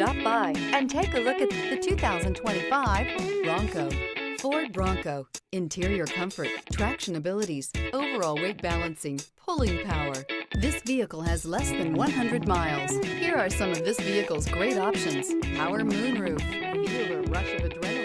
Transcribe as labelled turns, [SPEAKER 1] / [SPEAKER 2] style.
[SPEAKER 1] Stop by and take a look at the 2025 Bronco. Ford Bronco. Interior comfort, traction abilities, overall weight balancing, pulling power. This vehicle has less than 100 miles. Here are some of this vehicle's great options: power moonroof, feel the rush of adrenaline